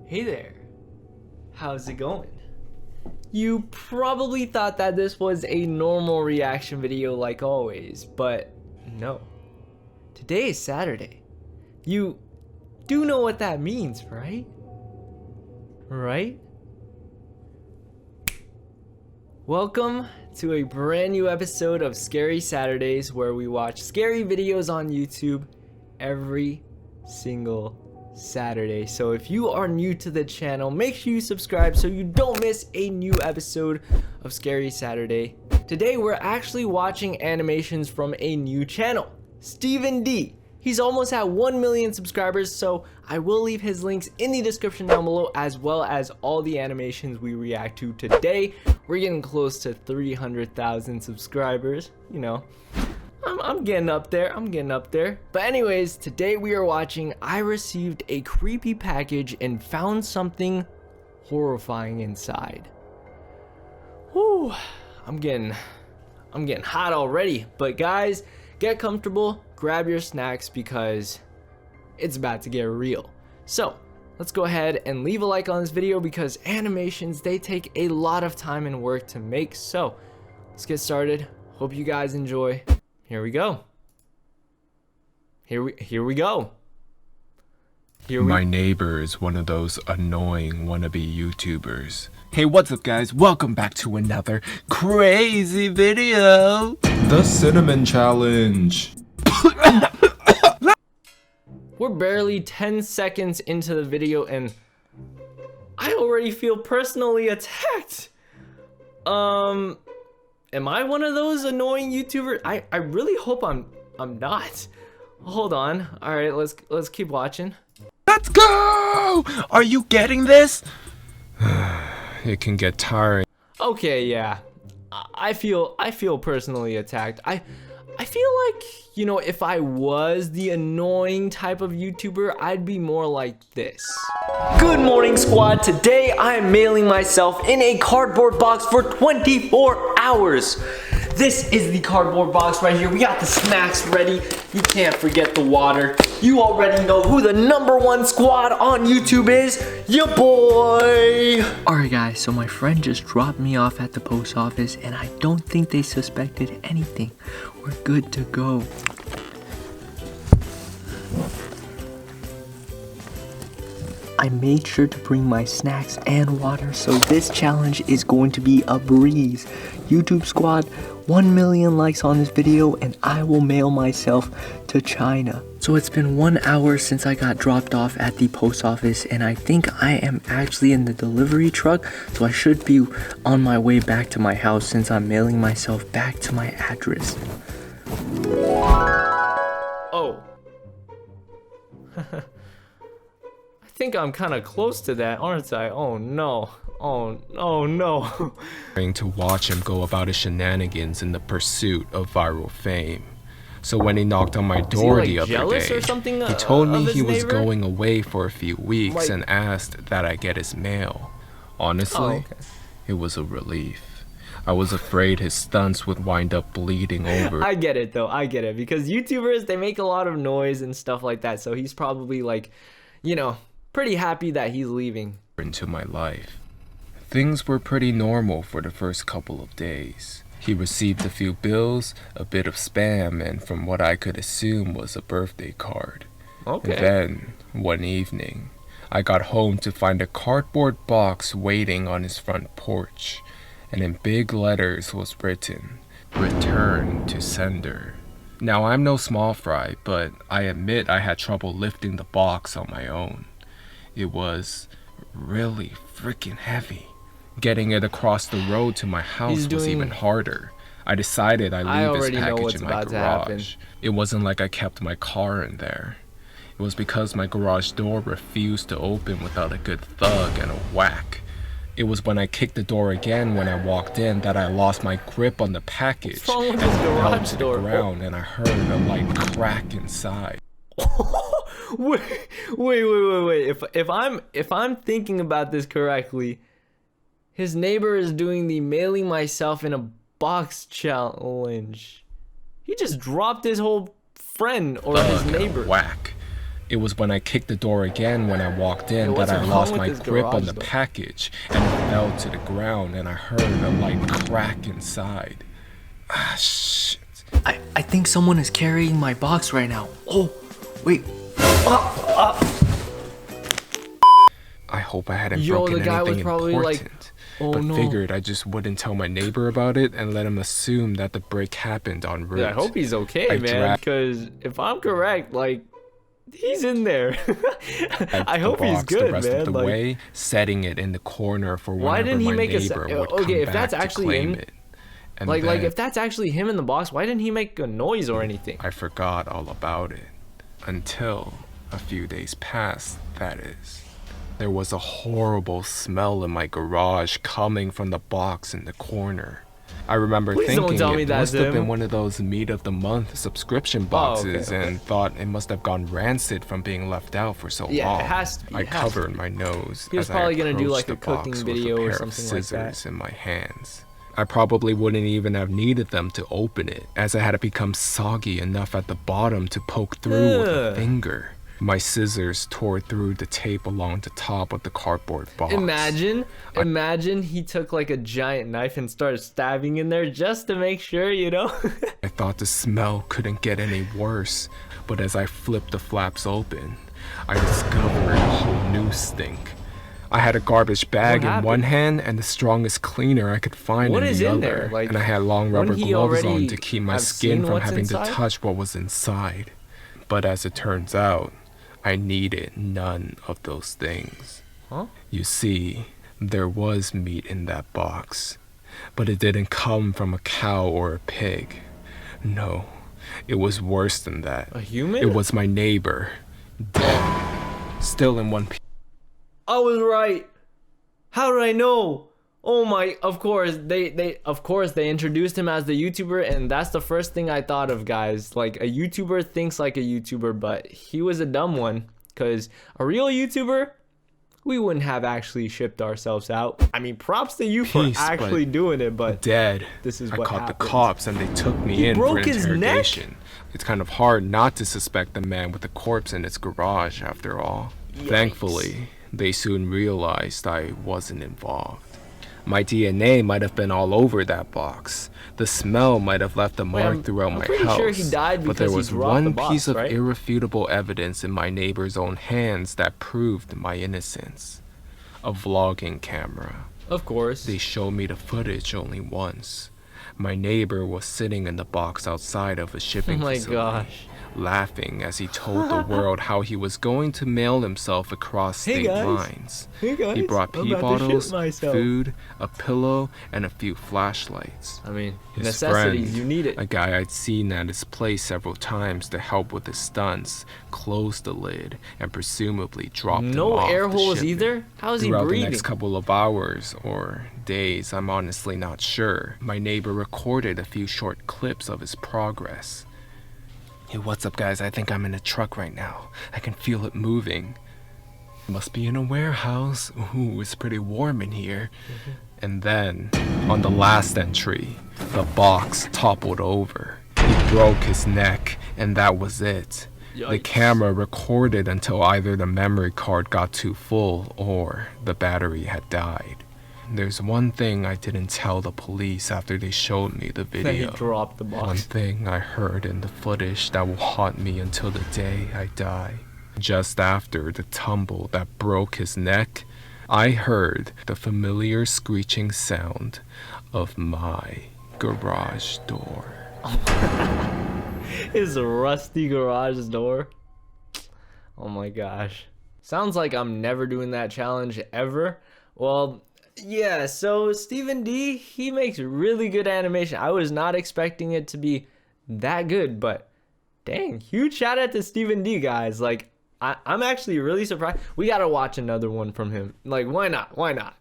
Hey there, how's it going? You probably thought that this was a normal reaction video like always, but no. Today is Saturday. You do know what that means, right? Right? Welcome to a brand new episode of Scary Saturdays, where we watch scary videos on YouTube every single Saturday. So if you are new to the channel, make sure you subscribe so you don't miss a new episode of Scary Saturday. Today we're actually watching animations from a new channel, Steven D. He's almost at 1 million subscribers, so I will leave his links in the description down below, as well as all the animations we react to today. We're getting close to 300,000 subscribers, you know. I'm getting up there, But anyways, today we are watching I received a creepy package and found something horrifying inside. Whew, I'm getting hot already. But guys, get comfortable, grab your snacks, because it's about to get real. So let's go ahead and leave a like on this video, because animations, they take a lot of time and work to make. So let's get started. Hope you guys enjoy. Here we go. Here we go. My neighbor is one of those annoying wannabe YouTubers. Hey, what's up guys? Welcome back to another crazy video. The Cinnamon Challenge. We're barely 10 seconds into the video and I already feel personally attacked. Am I one of those annoying YouTubers? I really hope I'm not. Hold on. All right, let's keep watching. Let's go! Are you getting this? It can get tiring. Okay, yeah. I feel personally attacked. I feel like, you know, if I was the annoying type of YouTuber, I'd be more like this. Good morning, squad. Today I am mailing myself in a cardboard box for 24 hours. This is the cardboard box right here. We got the snacks ready. You can't forget the water. You already know who the #1 squad on YouTube is. Your boy. Alright guys, so my friend just dropped me off at the post office and I don't think they suspected anything. We're good to go. I made sure to bring my snacks and water, so this challenge is going to be a breeze. YouTube squad, 1 million likes on this video and I will mail myself to China. So it's been 1 hour since I got dropped off at the post office and I think I am actually in the delivery truck, so I should be on my way back to my house since I'm mailing myself back to my address. Oh. I think I'm kind of close to that, aren't I? Oh no. Oh no. Trying to watch him go about his shenanigans in the pursuit of viral fame. So when he knocked on my door the other day, he told me he was going away for a few weeks and asked that I get his mail. Honestly, it was a relief. I was afraid his stunts would wind up bleeding over. I get it though, I get it, because YouTubers, they make a lot of noise and stuff like that, so he's probably like, you know, pretty happy that he's leaving. Into my life. Things were pretty normal for the first couple of days. He received a few bills, a bit of spam, and from what I could assume was a birthday card. Okay. And then, one evening, I got home to find a cardboard box waiting on his front porch, and in big letters was written, "Return to sender." Now I'm no small fry, but I admit I had trouble lifting the box on my own. It was really freaking heavy. Getting it across the road to my house was even harder. I decided I'd leave his package in my garage. It wasn't like I kept my car in there. It was because my garage door refused to open without a good thug and a whack. It was when I kicked the door again when I walked in that I lost my grip on the package and fell to the ground, and I heard a light crack inside. wait. If I'm thinking about this correctly, his neighbor is doing the mailing myself in a box challenge. He just dropped his whole friend or his neighbor. Whack. It was when I kicked the door again when I walked in that what's I wrong lost with my this grip on garage the door? package and it fell to the ground and I heard a light crack inside. Ah, shit. I think someone is carrying my box right now. Oh, wait. I hope I hadn't Yo, broken the guy was anything probably like, important, oh but no. figured I just wouldn't tell my neighbor about it and let him assume that the break happened en route. Yeah, I hope he's okay, I man. Because if I'm correct, like, he's in there. I hope he's good, the rest man. of the Like, way, setting it in the corner for why whenever didn't he my make a neighbor would okay, come if back that's to actually claim in, it. And like then if that's actually him in the box, why didn't he make a noise or anything? I forgot all about it. Until a few days passed, that is. There was a horrible smell in my garage coming from the box in the corner. I remember Please don't thinking tell me it that's must have him. been one of those meat of the month subscription boxes okay. and thought it must have gone rancid from being left out for so Yeah, long. it has to be, I it has to covered my nose He was as probably I gonna do, approached like, a the box cooking with video a or pair of something like that. scissors in my hands. I probably wouldn't even have needed them to open it, as it had become soggy enough at the bottom to poke through with a Ugh. finger. My scissors tore through the tape along the top of the cardboard box. Imagine he took like a giant knife and started stabbing in there just to make sure, you know? I thought the smell couldn't get any worse, but as I flipped the flaps open, I discovered a whole new stink. I had a garbage bag in one hand and the strongest cleaner I could find What in is the in other, there? Like, and I had long rubber wouldn't he gloves on already to keep my have skin seen from what's having inside? to touch what was inside. But as it turns out, I needed none of those things. Huh? You see, there was meat in that box, but it didn't come from a cow or a pig. No, it was worse than that. A human? It was my neighbor, dead, still in one piece. I was right. How did I know? Oh my, of course, they introduced him as the YouTuber, and that's the first thing I thought of, guys. Like, a YouTuber thinks like a YouTuber, but he was a dumb one, because a real YouTuber, we wouldn't have actually shipped ourselves out. I mean, props to you for Peace, actually doing it, but Dead. this is I what caught happens. the cops and they took me He in for broke his neck? interrogation. It's kind of hard not to suspect the man with the corpse in his garage after all. Yikes. Thankfully, they soon realized I wasn't involved. My DNA might have been all over that box. The smell might have left a mark throughout my pretty house. sure he died but there because he was dropped the one box, piece of right? irrefutable evidence in my neighbor's own hands that proved my innocence. A vlogging camera. Of course. They showed me the footage only once. My neighbor was sitting in the box outside of a shipping Oh my facility, gosh. laughing as he told the world how he was going to mail himself across Hey, state guys. lines. Hey guys, He brought I'm pee about to shit bottles, myself. food, a pillow, and a few flashlights. I mean, His necessities, friend, you need it. a guy I'd seen at his place several times to help with his stunts, closed the lid and presumably dropped him No off air the holes shipment. either? How is he Throughout the breathing? next couple of hours or days, I'm honestly not sure, my neighbor recorded a few short clips of his progress. Hey, what's up, guys? I think I'm in a truck right now. I can feel it moving. Must be in a warehouse. Ooh, it's pretty warm in here. And then, on the last entry, the box toppled over. He broke his neck, and that was it. The Yikes. camera recorded until either the memory card got too full or the battery had died. There's one thing I didn't tell the police after they showed me the Then he video. dropped the One box. thing I heard in the footage that will haunt me until the day I die. Just after the tumble that broke his neck, I heard the familiar screeching sound of my garage door. His rusty garage door. Oh my gosh. Sounds like I'm never doing that challenge ever. Well, yeah, so Stephen D, he makes really good animation. I was not expecting it to be that good, but dang, huge shout out to Stephen D, guys. Like, I'm actually really surprised. We gotta watch another one from him. Like, why not? Why not?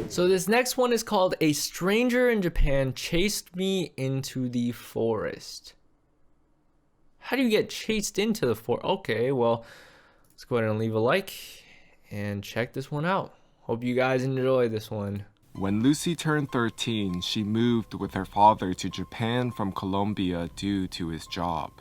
So this next one is called A Stranger in Japan Chased Me into the Forest. How do you get chased into the forest? Okay, well, let's go ahead and leave a like and check this one out. Hope you guys enjoy this one. When Lucy turned 13, she moved with her father to Japan from Colombia due to his job.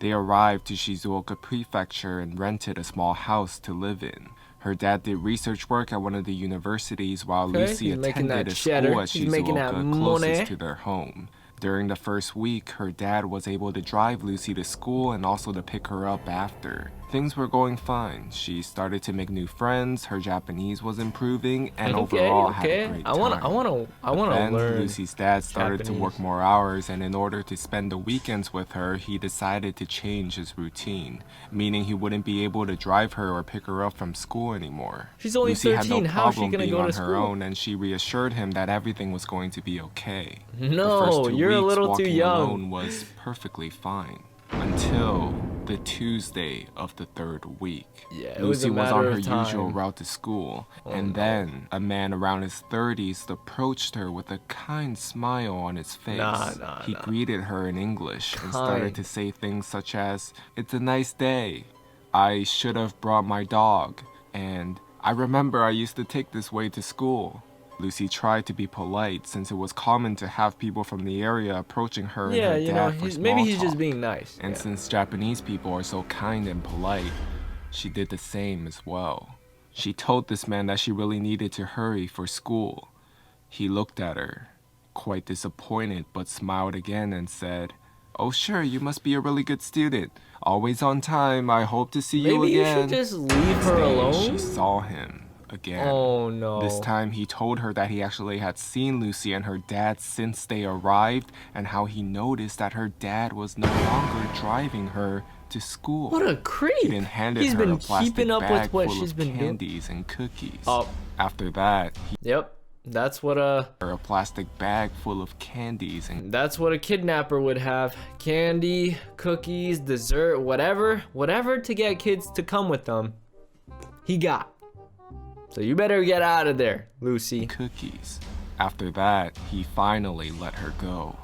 They arrived to Shizuoka Prefecture and rented a small house to live in. Her dad did research work at one of the universities while Lucy attended a school at Shizuoka closest to their home. During the first week, her dad was able to drive Lucy to school and also to pick her up after. Things were going fine. She started to make new friends, her Japanese was improving, and overall had a great time. I wanna learn Lucy's dad started Japanese. to work more hours, and in order to spend the weekends with her, he decided to change his routine, meaning he wouldn't be able to drive her or pick her up from school anymore. She's only Lucy 13. had no How is she problem gonna being go on to her school? own, and she reassured him that everything was going to be okay. No, The first 2 you're a weeks, little too walking young. alone was perfectly fine until the Tuesday of the third week. Yeah, it was a Lucy was matter on her of time. usual route to school, and then a man around his 30s approached her with a kind smile on his face. He greeted her in English and started to say things such as, "It's a nice day. I should have brought my dog. And I remember I used to take this way to school." Lucy tried to be polite since it was common to have people from the area approaching her and her dad for small maybe he's talk. just being nice. And since Japanese people are so kind and polite, she did the same as well. She told this man that she really needed to hurry for school. He looked at her, quite disappointed, but smiled again and said, "Oh sure, you must be a really good student. Always on time. I hope to see you Maybe again." you should just leave her alone. She saw him again. Oh no. This time he told her that he actually had seen Lucy and her dad since they arrived, and how he noticed that her dad was no longer driving her to school. What a creep. He then handed He's her been a plastic keeping up bag with what full she's of been doing. candies and cookies. Oh. After that, he Yep. That's what her a plastic bag full of candies and That's what a kidnapper would have. Candy, cookies, dessert, whatever to get kids to come with them. He got. So you better get out of there, Lucy. cookies. After that, he finally let her go.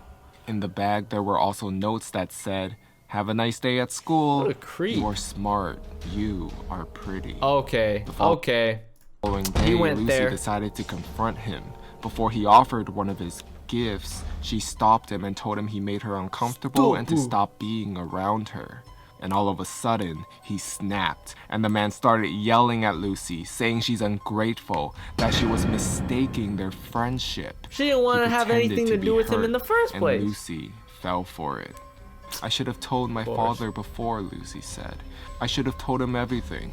In the bag, there were also notes that said, "Have a nice day at school. What a creep. You are smart. You are pretty." Okay. Okay. Following day, went Lucy there. decided to confront him. Before he offered one of his gifts, she stopped him and told him he made her uncomfortable and to stop being around her. And all of a sudden, he snapped, and the man started yelling at Lucy, saying she's ungrateful, that she was mistaking their friendship. She didn't want He to have pretended anything to be do with him hurt, in the first and place. Lucy fell for it. "I should have told my father before," Lucy said. "I should have told him everything."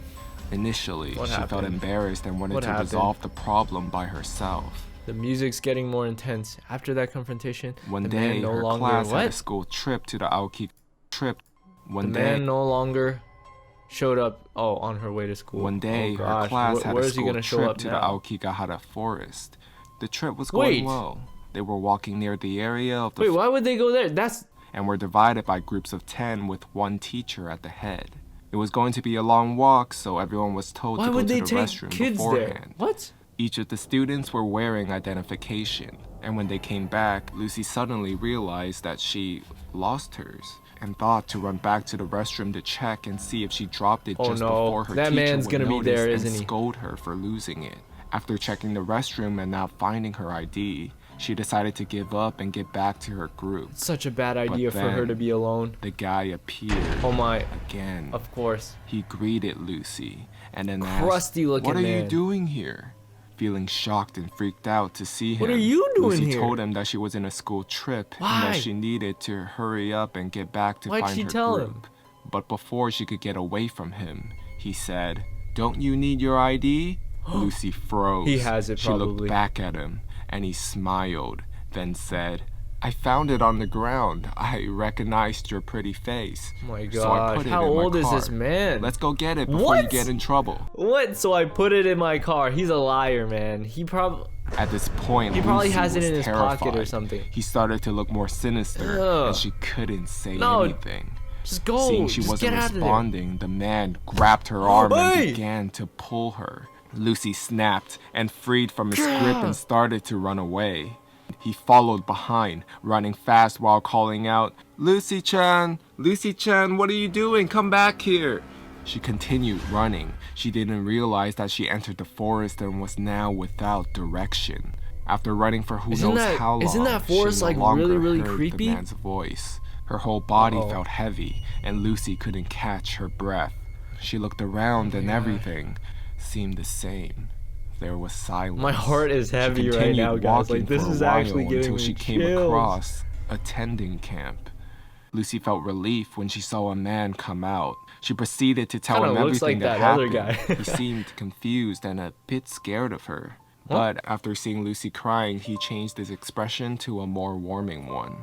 Initially, What she felt happened? embarrassed and wanted What to happened? resolve the problem by herself. The music's getting more intense. After that confrontation, One the day, man no her longer class had a what? school trip to the Aoki trip. The One man day, no longer showed up. Oh, on her way to school. one day, oh, her gosh. class had Where a is he school gonna show trip up to the now? Aokigahara forest. The trip was going Wait. well. They were walking near the area of the Wait, why would they go there? That's and were divided by groups of 10 with one teacher at the head. It was going to be a long walk, so everyone was told why to go would to they the take restroom kids beforehand. there? What? Each of the students were wearing identification, and when they came back, Lucy suddenly realized that she lost hers and thought to run back to the restroom to check and see if she dropped it Oh, just no. before her That teacher man's would gonna be notice there, and isn't he? scold her for losing it. After checking the restroom and not finding her ID, she decided to give up and get back to her group. Such a bad idea for her then- to be alone. The guy appeared Oh my. again. Of course. He greeted Lucy and then Crusty asked, looking "What are you man. doing here?" Feeling shocked and freaked out to see him, What are you doing Lucy here? told him that she was in a school trip and Why? that she needed to hurry up and get back to Why'd find she her tell group. him? But before she could get away from him, he said, "Don't you need your ID?" Lucy froze. He has it She probably. looked back at him and he smiled, then said, "I found it on the ground. I recognized your pretty face. Oh my So I gosh. put it How in my old is car. this man? Let's go get it before you What? get in trouble." What? So I put it in my car. He's a liar, man. He probably At this point, He probably Lucy has it was in his pocket or terrified. something. He started to look more sinister, Ugh. and she couldn't say No. anything. just go. Seeing she just wasn't get out of there. responding, the man grabbed her arm and Hey! began to pull her. Lucy snapped and freed from his grip and started to run away. He followed behind, running fast while calling out, "Lucy-chan! Lucy-chan, what are you doing? Come back here!" She continued running. She didn't realize that she entered the forest and was now without direction. After running for who Isn't knows that- how long, isn't that forest, she no like, longer really, really heard creepy? the man's voice. Her whole body Uh-oh. felt heavy, and Lucy couldn't catch her breath. She looked around and everything seemed the same. There was silence. My heart is heavy She right continued now, guys. walking Like, this for a is actually while giving until me she came chills. across a tending camp. Lucy felt relief when she saw a man come out. She proceeded to tell Kinda him looks everything like that that other happened. guy. He seemed confused and a bit scared of her. What? But after seeing Lucy crying, he changed his expression to a more warming one.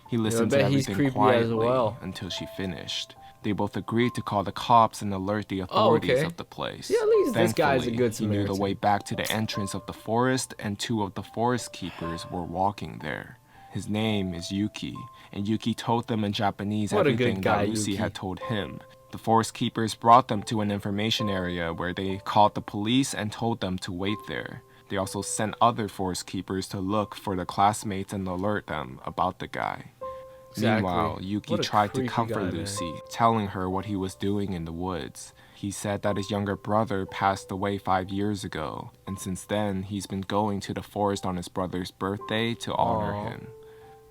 He listened to bet he's everything creepy as quietly well. until she finished. They both agreed to call the cops and alert the authorities okay. of the place. Yeah, at least this guy's a Thankfully, good he knew the Samaritan. way back to the entrance of the forest, and 2 of the forest keepers were walking there. His name is Yuki, and Yuki told them in Japanese What a good everything guy, that Lucy Yuki. had told him. The forest keepers brought them to an information area where they called the police and told them to wait there. They also sent other forest keepers to look for their classmates and alert them about the guy. Exactly. Meanwhile, Yuki What a tried to creepy comfort guy, man. Lucy, telling her what he was doing in the woods. He said that his younger brother passed away 5 years ago, and since then, he's been going to the forest on his brother's birthday to honor Aw. him.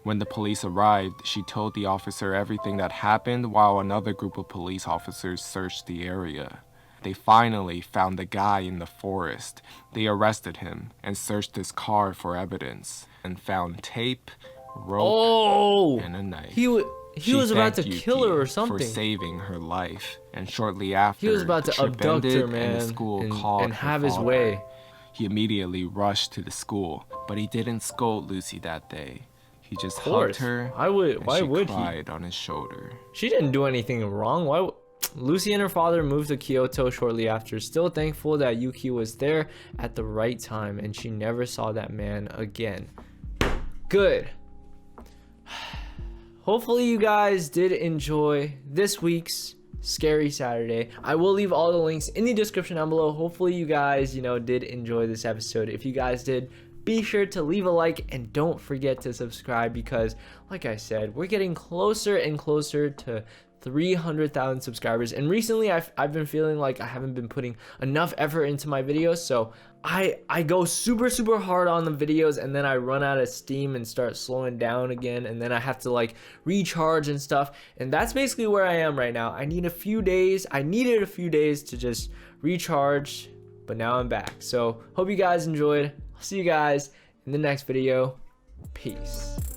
When the police arrived, she told the officer everything that happened while another group of police officers searched the area. They finally found the guy in the forest. They arrested him and searched his car for evidence and found tape, rope, Oh, and a knife. he She was about to thanked kill her or Yuki something. for saving her life, and shortly after, He was about to she abduct her, bended and man, the school called and her have his father. way. He immediately rushed to the school, but he didn't scold Lucy that day. He just Of hugged course. her, I would. and Why she would he? cried on his shoulder. She didn't do anything wrong. Why? Lucy and her father moved to Kyoto shortly after, still thankful that Yuki was there at the right time, and she never saw that man again. Good. Hopefully you guys did enjoy this week's Scary Saturday. I will leave all the links in the description down below. Hopefully you guys, did enjoy this episode. If you guys did, be sure to leave a like and don't forget to subscribe because, like I said, we're getting closer and closer to 300,000 subscribers, and recently I've been feeling like I haven't been putting enough effort into my videos, so I go super hard on the videos and then I run out of steam and start slowing down again, and then I have to like recharge and stuff, and that's basically where I am right now. I needed a few days to just recharge, but now I'm back. So hope you guys enjoyed. I'll see you guys in the next video. Peace.